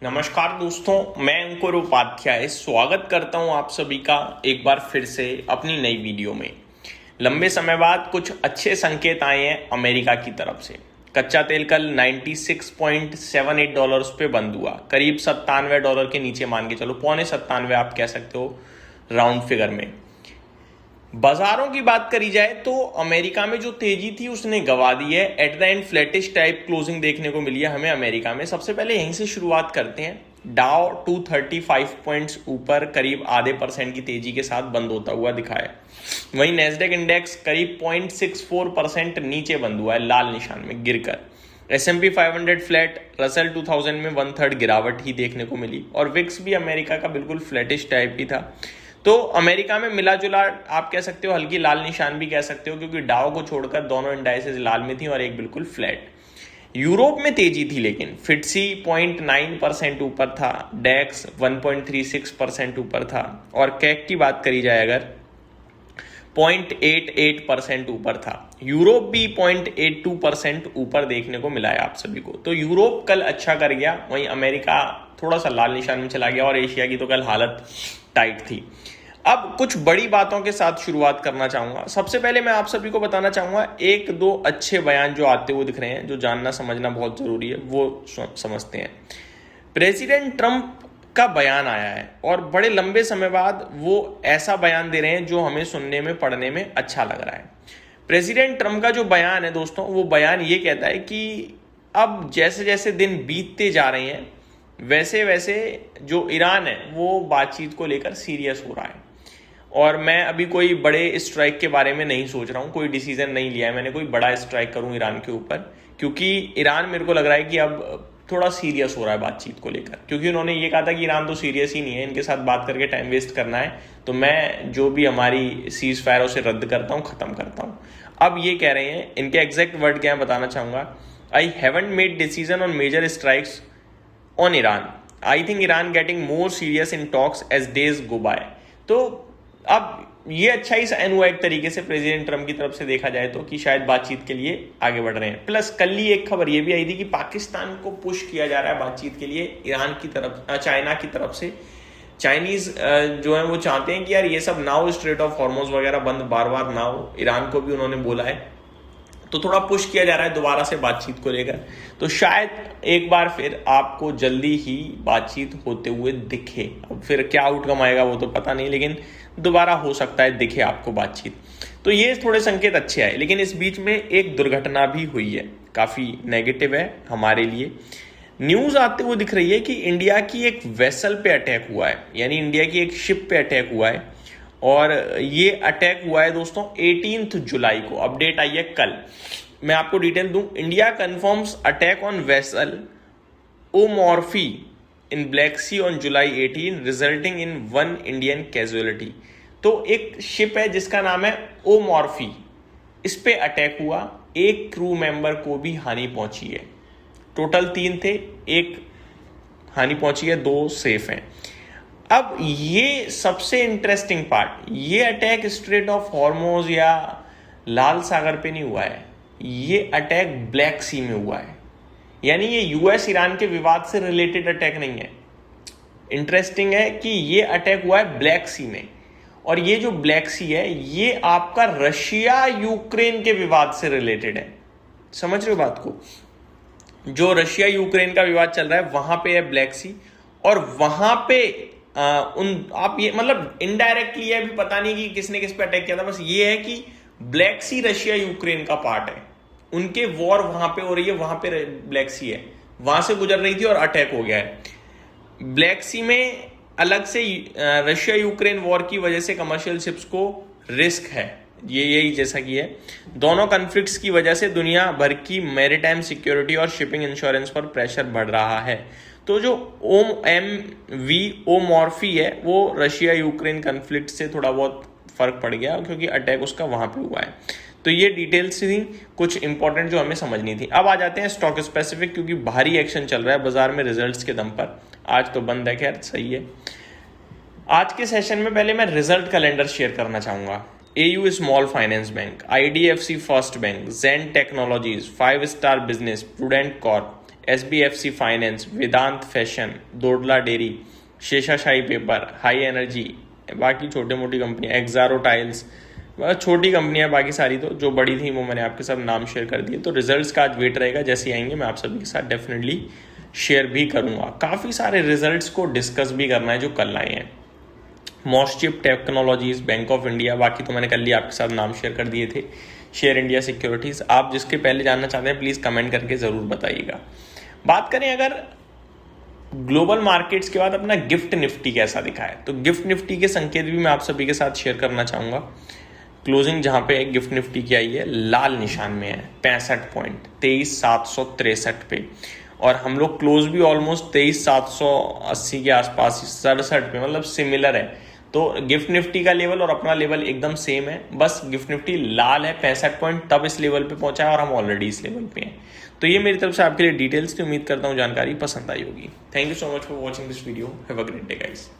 नमस्कार दोस्तों, मैं अंकुर उपाध्याय स्वागत करता हूं आप सभी का एक बार फिर से अपनी नई वीडियो में। लंबे समय बाद कुछ अच्छे संकेत आए हैं अमेरिका की तरफ से। कच्चा तेल कल 96.78 डॉलर्स पे बंद हुआ, करीब $97 के नीचे मान के चलो, पौने 97 आप कह सकते हो राउंड फिगर में। बाजारों की बात करी जाए तो अमेरिका में जो तेजी थी उसने गवा दी है। At the end flattish type closing देखने को मिली है हमें अमेरिका में। सबसे पहले यहीं से शुरुआत करते हैं। डाउ 235 पॉइंट्स ऊपर करीब आधे % की तेजी के साथ बंद होता हुआ दिखा है। वहीं नेस्डेक इंडेक्स करीब 0.64% नीचे बंद हुआ है, लाल निशान में गिरकर। S&P 500 फ्लैट, रसल 2000 में 1/3 गिरावट ही देखने को मिली और विक्स भी अमेरिका का बिल्कुल फ्लैटिश टाइप ही था। तो अमेरिका में मिला जुला आप कह सकते हो, हल्की लाल निशान भी कह सकते हो, क्योंकि डाउ को छोड़कर दोनों इंडाइसेस लाल में थी और एक बिल्कुल फ्लैट। यूरोप में तेजी थी, लेकिन फिट्सी 0.9% ऊपर था, डेक्स 1.36% ऊपर था और कैक की बात करी जाए अगर 0.88% ऊपर था। यूरोप भी 0.82% ऊपर देखने को मिला है आप सभी को। तो यूरोप कल अच्छा कर गया, वहीं अमेरिका थोड़ा सा लाल निशान में चला गया और एशिया की तो कल हालत टाइट थी। अब कुछ बड़ी बातों के साथ शुरुआत करना चाहूंगा। सबसे पहले मैं आप सभी को बताना चाहूंगा एक दो अच्छे बयान जो आते हुए दिख रहे हैं, जो जानना समझना बहुत जरूरी है, वो समझते हैं। प्रेसिडेंट ट्रंप का बयान आया है और बड़े लंबे समय बाद वो ऐसा बयान दे रहे हैं जो हमें सुनने में पढ़ने में अच्छा लग रहा है। प्रेसिडेंट ट्रंप का जो बयान है दोस्तों, वो बयान ये कहता है कि अब जैसे जैसे दिन बीतते जा रहे हैं वैसे वैसे जो ईरान है वो बातचीत को लेकर सीरियस हो रहा है। और मैं अभी कोई बड़े स्ट्राइक के बारे में नहीं सोच रहा हूँ, कोई डिसीजन नहीं लिया है मैंने कोई बड़ा स्ट्राइक करूँ ईरान के ऊपर, क्योंकि ईरान मेरे को लग रहा है कि अब थोड़ा सीरियस हो रहा है बातचीत को लेकर। क्योंकि उन्होंने ये कहा था कि ईरान तो सीरियस ही नहीं है, इनके साथ बात करके टाइम वेस्ट करना है, तो मैं जो भी हमारी सीज फायर उसे रद्द करता हूँ, खत्म करता हूँ। अब ये कह रहे हैं, इनके एग्जैक्ट वर्ड क्या है बताना चाहूंगा। I haven't made decision on major strikes on Iran. I think Iran getting more serious in talks as days go by. तो अब ये अच्छा ही साइन हुआ एक तरीके से प्रेसिडेंट ट्रम्प की तरफ से देखा जाए तो, कि शायद बातचीत के लिए आगे बढ़ रहे हैं। प्लस कल ही एक खबर ये भी आई थी कि पाकिस्तान को पुश किया जा रहा है बातचीत के लिए ईरान की तरफ, चाइना की तरफ से। चाइनीज जो है वो चाहते हैं कि यार ये सब ना हो, स्ट्रेट ऑफ हॉर्मोज वगैरह बंद बार बार ना हो। ईरान को भी उन्होंने बोला है, तो थोड़ा पुश किया जा रहा है दोबारा से बातचीत को लेकर। तो शायद एक बार फिर आपको जल्दी ही बातचीत होते हुए दिखे। अब फिर क्या आउटकम आएगा वो तो पता नहीं, लेकिन दोबारा हो सकता है दिखे आपको बातचीत। तो ये थोड़े संकेत अच्छे आए, लेकिन इस बीच में एक दुर्घटना भी हुई है, काफी नेगेटिव है हमारे लिए। न्यूज आते हुए दिख रही है कि इंडिया की एक वेसल पे अटैक हुआ है, यानी इंडिया की एक शिप पे अटैक हुआ है। और ये अटैक हुआ है दोस्तों 18 जुलाई को, अपडेट आई है कल। मैं आपको डिटेल दूं। India confirms attack on vessel Omorfi in Black Sea on July 18 resulting in 1 Indian casualty. तो एक शिप है जिसका नाम है ओमॉर्फी, इस पे अटैक हुआ, एक क्रू मेंबर को भी हानि पहुंची है। टोटल 3 थे, एक हानि पहुंची है, 2 सेफ हैं। अब ये सबसे इंटरेस्टिंग पार्ट, ये अटैक स्ट्रेट ऑफ हॉर्मोज या लाल सागर पे नहीं हुआ है, ये अटैक ब्लैक सी में हुआ है। यानी ये यूएस ईरान के विवाद से रिलेटेड अटैक नहीं है। इंटरेस्टिंग है कि ये अटैक हुआ है ब्लैक सी में, और ये जो ब्लैक सी है ये आपका रशिया यूक्रेन के विवाद से रिलेटेड है। समझ रहे हो बात को? जो रशिया यूक्रेन का विवाद चल रहा है वहां पे है ब्लैक सी, और वहां पे आप ये मतलब इनडायरेक्टली है, अभी पता नहीं कि किसने किस पे अटैक किया था, बस ये है कि ब्लैक सी रशिया यूक्रेन का पार्ट है, उनके वॉर वहां पे हो रही है, वहां पे ब्लैक सी है, वहां से गुजर रही थी और अटैक हो गया है। ब्लैक सी में अलग से रशिया यूक्रेन वॉर की वजह से कमर्शियल शिप्स को रिस्क है, ये यही जैसा कि है। दोनों कॉन्फ्लिक्ट्स की वजह से दुनिया भर की मैरीटाइम सिक्योरिटी और शिपिंग इंश्योरेंस पर प्रेशर बढ़ रहा है। तो जो ओमॉर्फी है वो रशिया यूक्रेन कॉन्फ्लिक्ट से थोड़ा बहुत फर्क पड़ गया, क्योंकि अटैक उसका वहां पे हुआ है। तो ये डिटेल्स थी कुछ इंपॉर्टेंट जो हमें समझनी थी। अब आ जाते हैं स्टॉक स्पेसिफिक, क्योंकि भारी एक्शन चल रहा है बाजार में रिजल्ट्स के दम पर। आज तो बंद है, खैर सही है। आज के सेशन में पहले मैं रिजल्ट कैलेंडर शेयर करना चाहूंगा। AU Small Finance Bank, IDFC First Bank, Zen Technologies, 5 Star Business, Prudent Corp, SBFC Finance, Vedant Fashion, Dodla Dairy, Seshasayee Paper, High Energy, बाकी छोटे मोटी कंपनियां, एक्जारो टाइल्स, छोटी कंपनियां बाकी सारी, तो जो बड़ी थी वो मैंने आपके साथ नाम शेयर कर दिए। तो रिजल्ट्स का आज वेट रहेगा, जैसे ही आएंगे मैं आप सभी के साथ डेफिनेटली शेयर भी करूंगा। काफ़ी सारे रिजल्ट्स को डिस्कस भी करना है जो कल आए हैं। मॉस्चिप टेक्नोलॉजीज, बैंक ऑफ इंडिया, बाकी तो मैंने कल ही आपके साथ नाम शेयर कर दिए थे। शेयर इंडिया सिक्योरिटीज़, आप जिसके पहले जानना चाहते हैं प्लीज़ कमेंट करके ज़रूर बताइएगा। बात करें अगर ग्लोबल मार्केट्स के बाद अपना गिफ्ट निफ्टी कैसा दिखा है, तो गिफ्ट निफ्टी के संकेत भी मैं आप सभी के साथ शेयर करना चाहूँगा। क्लोजिंग जहाँ पे गिफ्ट निफ्टी की आई है लाल निशान में है, 65 पॉइंट 23,763 पे, और हम लोग क्लोज भी ऑलमोस्ट 23,780 के आसपास, 67 पे, मतलब सिमिलर है। तो गिफ्ट निफ्टी का लेवल और अपना लेवल एकदम सेम है, बस गिफ्ट निफ्टी लाल है 65 पॉइंट, तब इस लेवल पे पहुंचा है और हम ऑलरेडी इस लेवल पे हैं। तो ये मेरी तरफ से आपके लिए डिटेल्स थी, उम्मीद करता हूँ जानकारी पसंद आई होगी। Thank you so much for watching this video, have a great day guys.